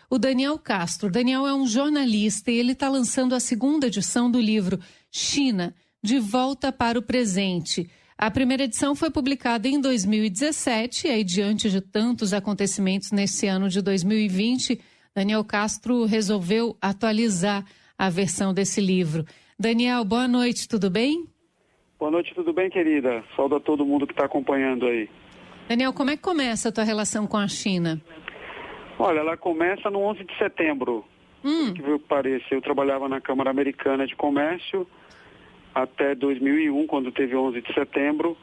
o Daniel Castro. O Daniel é um jornalista e ele está lançando a segunda edição do livro China, de volta para o presente. A primeira edição foi publicada em 2017 e aí, diante de tantos acontecimentos nesse ano de 2020, Daniel Castro resolveu atualizar a versão desse livro. Daniel, boa noite, tudo bem? Boa noite, tudo bem, querida? Saúde a todo mundo que está acompanhando aí. Daniel, como é que começa a tua relação com a China? Olha, ela começa no 11 de setembro. Que veio parecer, eu trabalhava na Câmara Americana de Comércio até 2001, quando teve 11 de setembro,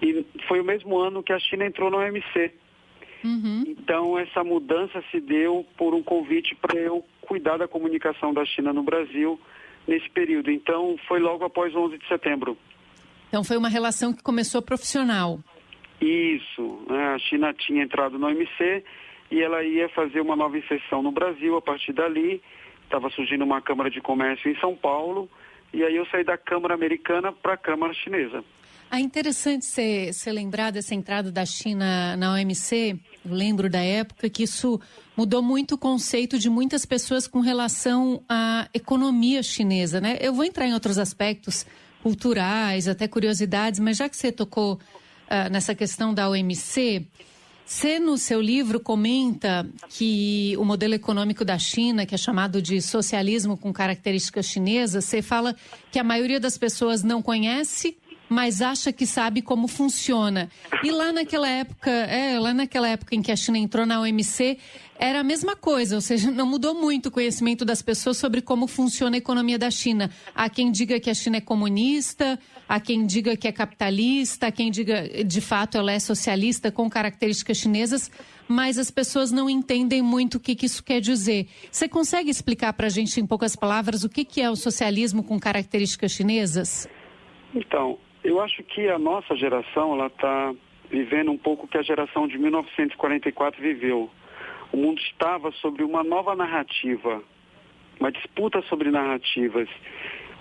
e foi o mesmo ano que a China entrou na OMC. Então, essa mudança se deu por um convite para eu cuidar da comunicação da China no Brasil nesse período. Então, foi logo após 11 de setembro. Então, foi uma relação que começou profissional. Isso, né? A China tinha entrado na OMC e ela ia fazer uma nova inserção no Brasil. A partir dali, estava surgindo uma Câmara de Comércio em São Paulo, e aí eu saí da Câmara Americana para a Câmara Chinesa. É interessante você lembrar dessa entrada da China na OMC. Eu lembro da época que isso mudou muito o conceito de muitas pessoas com relação à economia chinesa, né? Eu vou entrar em outros aspectos culturais, até curiosidades, mas já que você tocou nessa questão da OMC, você no seu livro comenta que o modelo econômico da China, que é chamado de socialismo com características chinesas, você fala que a maioria das pessoas não conhece, mas acha que sabe como funciona. E lá naquela época em que a China entrou na OMC, era a mesma coisa, ou seja, não mudou muito o conhecimento das pessoas sobre como funciona a economia da China. Há quem diga que a China é comunista, há quem diga que é capitalista, há quem diga, de fato, ela é socialista com características chinesas, mas as pessoas não entendem muito o que isso quer dizer. Você consegue explicar para a gente, em poucas palavras, o que é o socialismo com características chinesas? Então, eu acho que a nossa geração, ela está vivendo um pouco o que a geração de 1944 viveu. O mundo estava sobre uma nova narrativa, uma disputa sobre narrativas.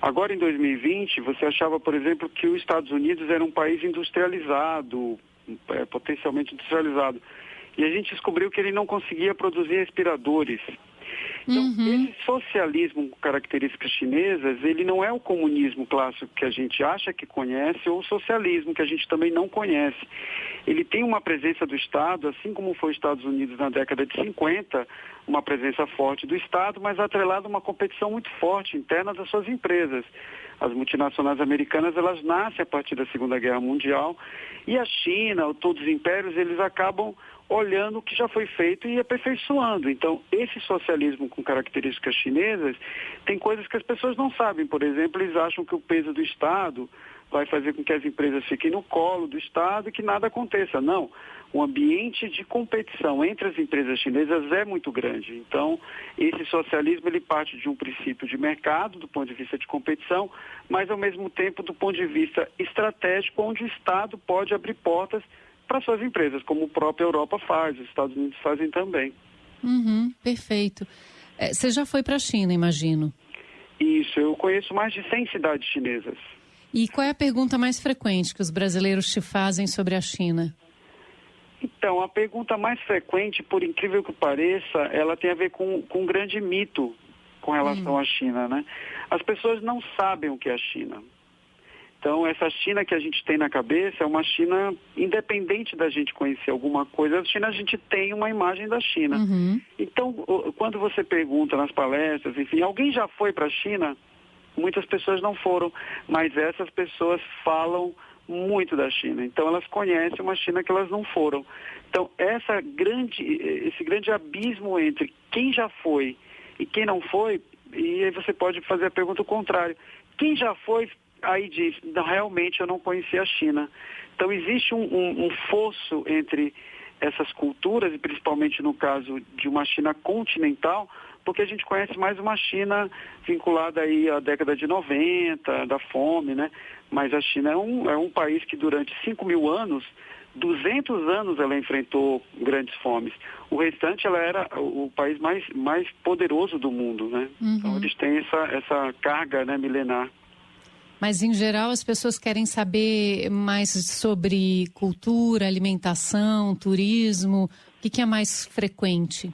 Agora, em 2020, você achava, por exemplo, que os Estados Unidos era um país industrializado, potencialmente industrializado. E a gente descobriu que ele não conseguia produzir respiradores. Então, esse socialismo com características chinesas, ele não é o comunismo clássico que a gente acha que conhece ou o socialismo que a gente também não conhece. Ele tem uma presença do Estado, assim como foi os Estados Unidos na década de 50, uma presença forte do Estado, mas atrelada a uma competição muito forte interna das suas empresas. As multinacionais americanas, elas nascem a partir da Segunda Guerra Mundial, e a China, todos os impérios, eles acabam olhando o que já foi feito e aperfeiçoando. Então, esse socialismo com características chinesas tem coisas que as pessoas não sabem. Por exemplo, eles acham que o peso do Estado vai fazer com que as empresas fiquem no colo do Estado e que nada aconteça. Não. O ambiente de competição entre as empresas chinesas é muito grande. Então, esse socialismo, ele parte de um princípio de mercado, do ponto de vista de competição, mas, ao mesmo tempo, do ponto de vista estratégico, onde o Estado pode abrir portas para suas empresas, como a própria Europa faz, os Estados Unidos fazem também. Perfeito. Você já foi para a China, imagino? Isso, eu conheço mais de 100 cidades chinesas. E qual é a pergunta mais frequente que os brasileiros te fazem sobre a China? Então, a pergunta mais frequente, por incrível que pareça, ela tem a ver com um grande mito com relação à China, né? As pessoas não sabem o que é a China. Então, essa China que a gente tem na cabeça é uma China independente da gente conhecer alguma coisa. A China, a gente tem uma imagem da China. Então, quando você pergunta nas palestras, enfim, alguém já foi para a China? Muitas pessoas não foram, mas essas pessoas falam muito da China. Então, elas conhecem uma China que elas não foram. Então, esse grande abismo entre quem já foi e quem não foi, e aí você pode fazer a pergunta contrária. Quem já foi, aí diz, não, realmente eu não conhecia a China. Então existe um fosso entre essas culturas, e principalmente no caso de uma China continental, porque a gente conhece mais uma China vinculada aí à década de 90, da fome, né? Mas a China é um país que durante 5.000 anos, 200 anos ela enfrentou grandes fomes. O restante, ela era o país mais poderoso do mundo, né? Então eles têm essa carga, né, milenar. Mas, em geral, as pessoas querem saber mais sobre cultura, alimentação, turismo. O que é mais frequente?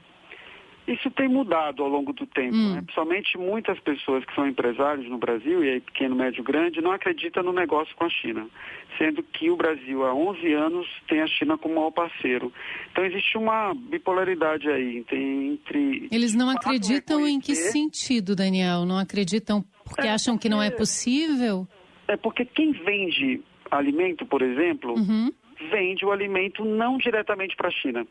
Isso tem mudado ao longo do tempo, né? Principalmente muitas pessoas que são empresários no Brasil, e aí pequeno, médio, grande, não acreditam no negócio com a China, sendo que o Brasil há 11 anos tem a China como maior parceiro. Então existe uma bipolaridade aí entre... Eles não acreditam em que sentido, Daniel? Não acreditam porque acham que não é possível? É porque quem vende alimento, por exemplo, vende o alimento não diretamente para a China.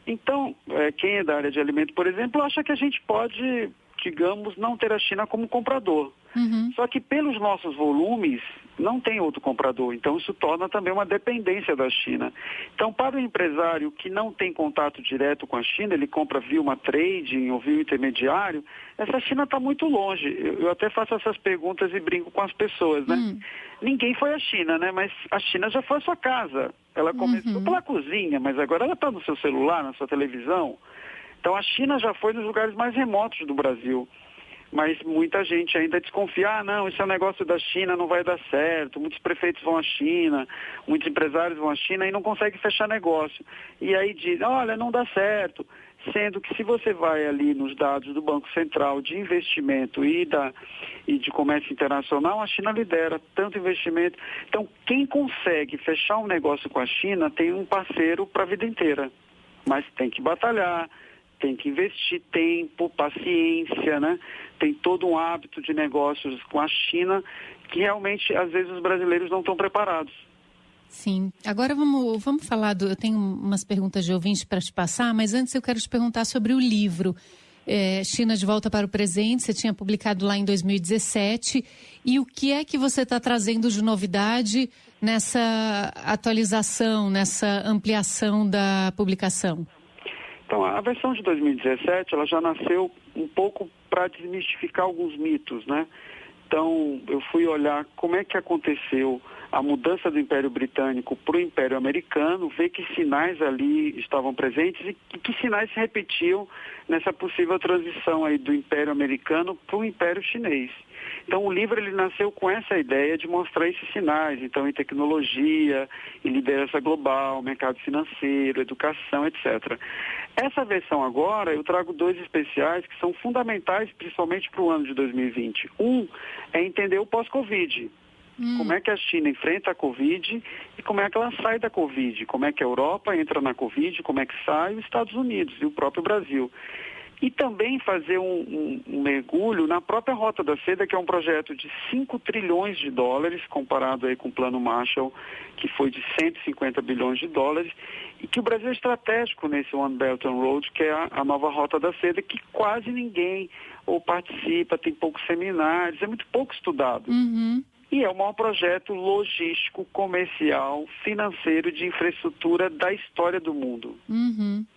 Então, quem é da área de alimento, por exemplo, acha que a gente pode, digamos, não ter a China como comprador. Só que pelos nossos volumes, não tem outro comprador. Então, isso torna também uma dependência da China. Então, para o empresário que não tem contato direto com a China, ele compra via uma trading ou via um intermediário, essa China está muito longe. Eu até faço essas perguntas e brinco com as pessoas, né? Ninguém foi à China, né? Mas a China já foi à sua casa. Ela começou pela cozinha, mas agora ela está no seu celular, na sua televisão. Então, a China já foi nos lugares mais remotos do Brasil. Mas muita gente ainda desconfia, não, isso é um negócio da China, não vai dar certo. Muitos prefeitos vão à China, muitos empresários vão à China e não conseguem fechar negócio. E aí dizem, olha, não dá certo. Sendo que se você vai ali nos dados do Banco Central de investimento e de comércio internacional, a China lidera tanto investimento. Então, quem consegue fechar um negócio com a China tem um parceiro para a vida inteira. Mas tem que batalhar, tem que investir tempo, paciência, né? Tem todo um hábito de negócios com a China que realmente, às vezes, os brasileiros não estão preparados. Sim. Agora vamos falar eu tenho umas perguntas de ouvintes para te passar, mas antes eu quero te perguntar sobre o livro China de Volta para o Presente. Você tinha publicado lá em 2017. E o que é que você está trazendo de novidade nessa atualização, nessa ampliação da publicação? Então, a versão de 2017, ela já nasceu um pouco para desmistificar alguns mitos, né? Então, eu fui olhar como é que aconteceu a mudança do Império Britânico para o Império Americano, ver que sinais ali estavam presentes e que sinais se repetiam nessa possível transição aí do Império Americano para o Império Chinês. Então, o livro ele nasceu com essa ideia de mostrar esses sinais, então, em tecnologia, em liderança global, mercado financeiro, educação, etc. Essa versão agora, eu trago 2 especiais que são fundamentais, principalmente para o ano de 2020. Um é entender o pós-Covid. Como é que a China enfrenta a Covid e como é que ela sai da Covid. Como é que a Europa entra na Covid, como é que sai os Estados Unidos e o próprio Brasil. E também fazer um mergulho na própria Rota da Seda, que é um projeto de 5 trilhões de dólares, comparado aí com o Plano Marshall, que foi de 150 bilhões de dólares, e que o Brasil é estratégico nesse One Belt and Road, que é a nova Rota da Seda, que quase ninguém ou participa, tem poucos seminários, é muito pouco estudado. E é o maior projeto logístico, comercial, financeiro, de infraestrutura da história do mundo.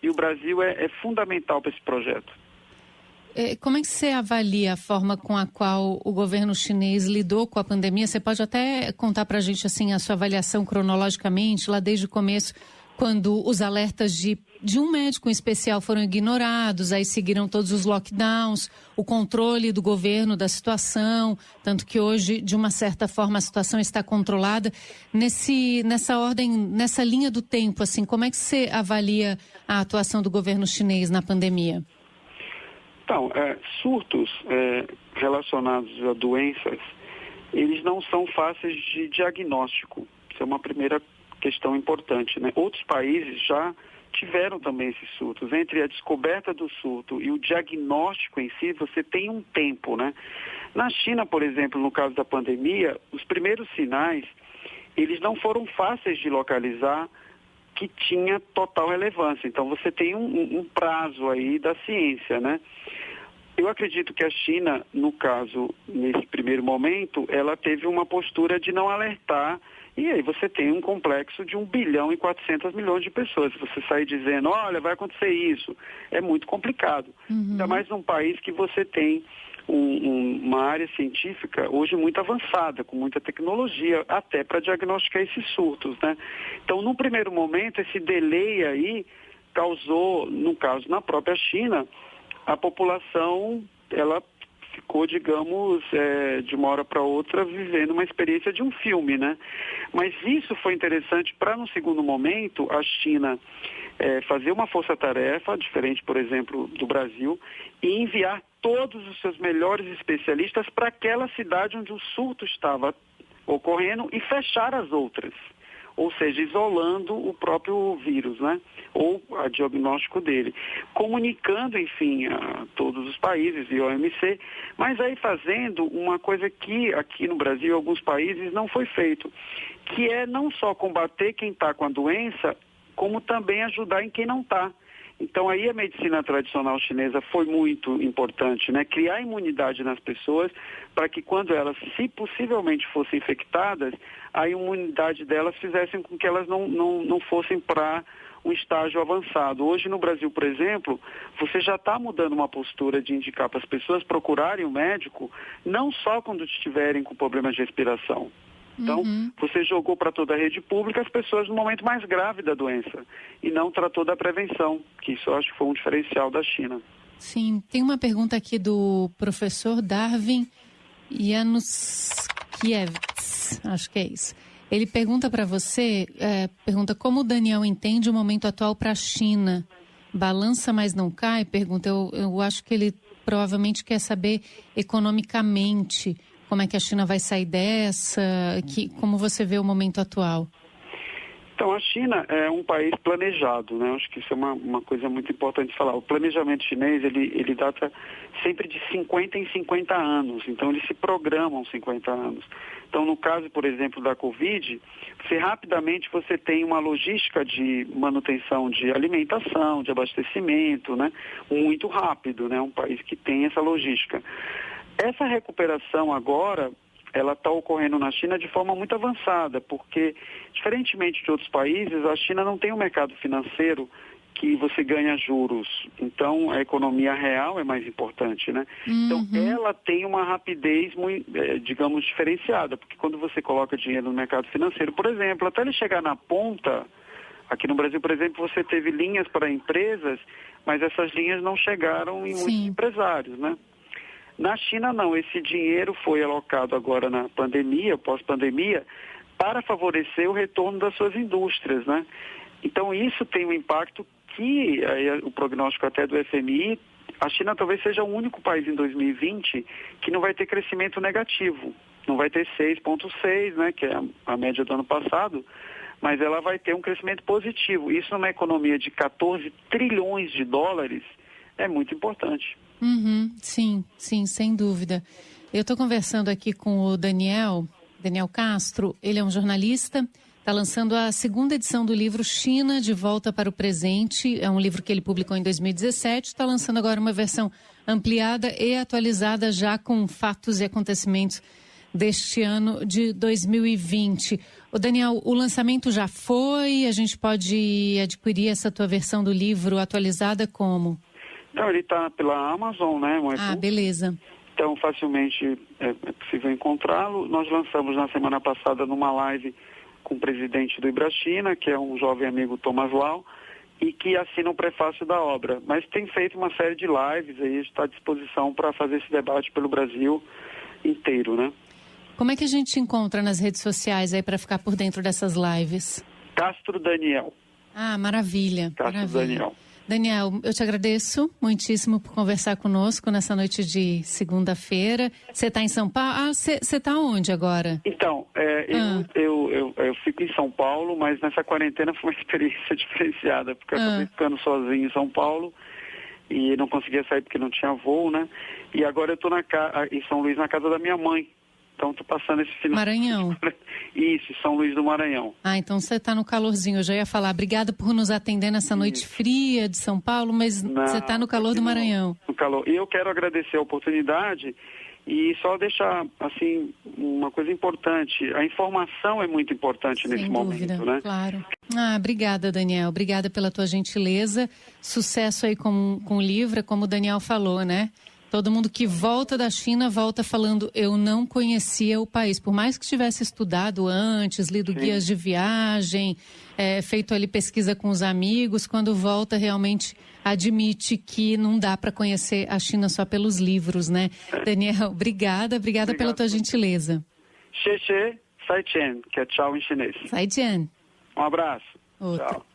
E o Brasil é fundamental para esse projeto. Como é que você avalia a forma com a qual o governo chinês lidou com a pandemia? Você pode até contar para a gente assim, a sua avaliação cronologicamente, lá desde o começo, quando os alertas de um médico em especial foram ignorados, aí seguiram todos os lockdowns, o controle do governo da situação, tanto que hoje, de uma certa forma, a situação está controlada. Nessa ordem, nessa linha do tempo, assim, como é que você avalia a atuação do governo chinês na pandemia? Então, surtos relacionados a doenças, eles não são fáceis de diagnóstico. Isso é uma primeira questão importante, né? Outros países já tiveram também esses surtos. Entre a descoberta do surto e o diagnóstico em si, você tem um tempo, né? Na China, por exemplo, no caso da pandemia, os primeiros sinais, eles não foram fáceis de localizar que tinha total relevância. Então, você tem um prazo aí da ciência, né? Eu acredito que a China, no caso, nesse primeiro momento, ela teve uma postura de não alertar. E aí você tem um complexo de 1 bilhão e 400 milhões de pessoas. Se você sair dizendo, olha, vai acontecer isso, é muito complicado. Ainda mais num país que você tem uma área científica hoje muito avançada, com muita tecnologia, até para diagnosticar esses surtos, né? Então, num primeiro momento, esse delay aí causou, no caso, na própria China, a população, ela ficou, digamos, de uma hora para outra, vivendo uma experiência de um filme, né? Mas isso foi interessante para, no segundo momento, a China fazer uma força-tarefa, diferente, por exemplo, do Brasil, e enviar todos os seus melhores especialistas para aquela cidade onde o surto estava ocorrendo e fechar as outras. Ou seja, isolando o próprio vírus, né? Ou o diagnóstico dele. Comunicando, enfim, a todos os países e a OMC, mas aí fazendo uma coisa que aqui no Brasil, em alguns países, não foi feito, que é não só combater quem está com a doença, como também ajudar em quem não está. Então aí a medicina tradicional chinesa foi muito importante, né? Criar imunidade nas pessoas para que quando elas, se possivelmente fossem infectadas, a imunidade delas fizessem com que elas não fossem para um estágio avançado. Hoje no Brasil, por exemplo, você já está mudando uma postura de indicar para as pessoas procurarem o médico, não só quando estiverem com problemas de respiração. Então, você jogou para toda a rede pública as pessoas no momento mais grave da doença e não tratou da prevenção, que isso eu acho que foi um diferencial da China. Sim, tem uma pergunta aqui do professor Darwin Januskiewicz, acho que é isso. Ele pergunta para você, pergunta como o Daniel entende o momento atual para a China. Balança, mas não cai? Pergunta, eu acho que ele provavelmente quer saber economicamente como é que a China vai sair dessa, como você vê o momento atual? Então, a China é um país planejado, né? Acho que isso é uma coisa muito importante falar. O planejamento chinês, ele data sempre de 50 em 50 anos, então eles se programam 50 anos. Então, no caso, por exemplo, da Covid, rapidamente você tem uma logística de manutenção de alimentação, de abastecimento, né? Muito rápido, né? Um país que tem essa logística. Essa recuperação agora, ela está ocorrendo na China de forma muito avançada, porque, diferentemente de outros países, a China não tem um mercado financeiro que você ganha juros. Então, a economia real é mais importante, né? Então, ela tem uma rapidez, muito, digamos, diferenciada, porque quando você coloca dinheiro no mercado financeiro, por exemplo, até ele chegar na ponta, aqui no Brasil, por exemplo, você teve linhas para empresas, mas essas linhas não chegaram em muitos empresários, né? Na China, não. Esse dinheiro foi alocado agora na pandemia, pós-pandemia, para favorecer o retorno das suas indústrias, né? Então, isso tem um impacto que, o prognóstico até do FMI, a China talvez seja o único país em 2020 que não vai ter crescimento negativo. Não vai ter 6,6, né, que é a média do ano passado, mas ela vai ter um crescimento positivo. Isso numa economia de 14 trilhões de dólares é muito importante. Sim, sem dúvida. Eu estou conversando aqui com o Daniel Castro, ele é um jornalista, está lançando a segunda edição do livro China, de Volta para o Presente, é um livro que ele publicou em 2017, está lançando agora uma versão ampliada e atualizada já com fatos e acontecimentos deste ano de 2020. O Daniel, o lançamento já foi, a gente pode adquirir essa tua versão do livro atualizada como? Não, ele está pela Amazon, né? Beleza. Então, facilmente é possível encontrá-lo. Nós lançamos na semana passada numa live com o presidente do Ibrachina, que é um jovem amigo Thomas Lau, e que assina o prefácio da obra. Mas tem feito uma série de lives aí, está à disposição para fazer esse debate pelo Brasil inteiro, né? Como é que a gente te encontra nas redes sociais aí para ficar por dentro dessas lives? Castro Daniel. Maravilha. Castro Daniel. Daniel, eu te agradeço muitíssimo por conversar conosco nessa noite de segunda-feira. Você está em São Paulo? Você está onde agora? Então, eu fico em São Paulo, mas nessa quarentena foi uma experiência diferenciada, porque eu acabei ficando sozinho em São Paulo e não conseguia sair porque não tinha voo, né? E agora eu estou em São Luís, na casa da minha mãe. Então, estou passando esse final. Maranhão? Isso, São Luís do Maranhão. Então você está no calorzinho. Eu já ia falar, obrigada por nos atender nessa noite fria de São Paulo, mas você está no calor do Maranhão. No calor. E eu quero agradecer a oportunidade e só deixar, assim, uma coisa importante. A informação é muito importante nesse momento, né? Claro. Obrigada, Daniel. Obrigada pela tua gentileza. Sucesso aí com o livro, como o Daniel falou, né? Todo mundo que volta da China volta falando, eu não conhecia o país. Por mais que tivesse estudado antes, lido guias de viagem, feito ali pesquisa com os amigos, quando volta realmente admite que não dá para conhecer a China só pelos livros, né? Daniel, obrigada pela tua gentileza. Xie xie, sai chen, que é tchau em chinês. Sai chen. Um abraço. Outro. Tchau.